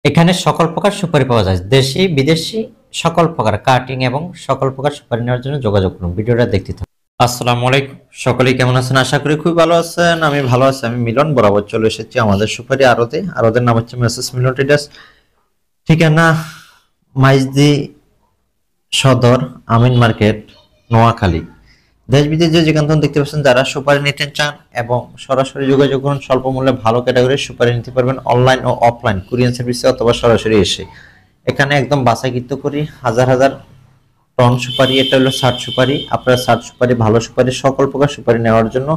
এখানে সকল প্রকার সুপারি পাওয়া যায়, দেশি বিদেশি সকল প্রকার কাটিং এবং সকল প্রকার সুপারি নেওয়ার জন্য যোগাযোগ করুন। ভিডিওটা দেখতে থাকুন। আসসালামু আলাইকুম, সকলেই কেমন আছেন? আশা করি খুবই ভালো আছেন। আমি ভালো আছি। আমি মিলন বরাবর চলে এসেছি আমাদের সুপারি আড়তের নাম হচ্ছে মেসেস মিলন ট্রেডার্স। ঠিকানা মাইজদি সদর, আমিন মার্কেট, নোয়াখালী। দেশ বিদেশ যেখান থেকে দেখতে পাচ্ছেন, যারা সুপারি নিতে চান এবং সরাসরি যোগাযোগ করুন। স্বল্প মূল্যে ভালো ক্যাটাগরির সুপারি নিতে পারবেন অনলাইন ও অফলাইন কুরিয়ার সার্ভিসে অথবা সরাসরি এসে। এখানে একদম বাছাইকৃত করি হাজার হাজার টন সুপারি। এটা হলো সার সুপারি। আপনারা সার সুপারি, ভালো সুপারি, সকল প্রকার সুপারি নেওয়ার জন্য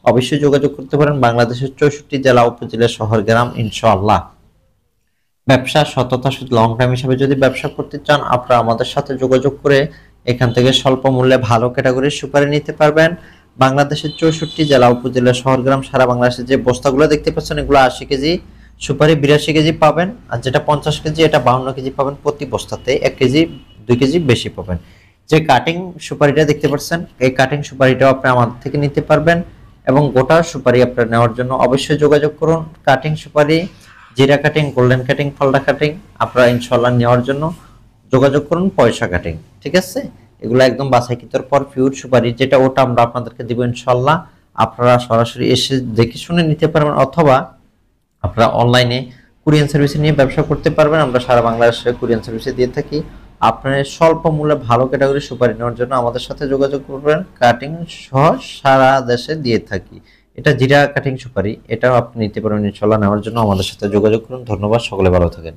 অবশ্যই যোগাযোগ করতে পারেন। বাংলাদেশের 64 জেলা উপজেলা শহর গ্রাম ইনশাআল্লাহ। ব্যবসা সততা শুধু লং টাইম হিসেবে যদি ব্যবসা করতে চান, আপনারা আমাদের সাথে যোগাযোগ করে এখান থেকে স্বল্প মূল্যে ভালো ক্যাটাগরির সুপারি নিতে পারবেন। বাংলাদেশের 64 জেলা উপজেলা শহর গ্রাম সারা বাংলাদেশে যে বস্তাগুলো দেখতে পাচ্ছেন, এগুলো 80 কেজি সুপারি 82 কেজি পাবেন। আর যেটা 50 কেজি, এটা 52 কেজি পাবেন। প্রতি বস্তাতে 1 কেজি 2 কেজি বেশি পাবেন। যে কাটিং সুপারিটা দেখতে পাচ্ছেন, এই কাটিং সুপারিটাও আপনি আমাদের থেকে নিতে পারবেন। এবং গোটা সুপারি আপনারা নেওয়ার জন্য অবশ্যই যোগাযোগ করুন। কাটিং সুপারি, জিরা cutting, golden cutting, Falda cutting আপনারা ইনশাআল্লাহ নেওয়ার জন্য যোগাযোগ করুন। পয়সা কাটিং, ঠিক আছে? এগুলো একদম বাছাইকৃতর পর পিওর সুপারি, যেটা ওটা আমরা আপনাদেরকে দিব ইনশাআল্লাহ। আপনারা সরাসরি এসে দেখে শুনে নিতে পারবেন, অথবা আপনারা অনলাইনে কুরিয়ার সার্ভিসে নিয়ে ব্যবসা করতে পারবেন। আমরা সারা বাংলাদেশে কুরিয়ার সার্ভিসে দিয়ে থাকি। আপনারা স্বল্প মূল্যে ভালো ক্যাটাগরি সুপারি নেওয়ার জন্য আমাদের সাথে যোগাযোগ করবেন। কাটিং সহ সারা দেশে দিয়ে থাকি। এটা জিরা কাটিং সুপারি, এটাও আপনি নিতে পারবেন ইনশাআল্লাহ। নেওয়ার জন্য আমাদের সাথে যোগাযোগ করুন। ধন্যবাদ, সকলে ভালো থাকেন।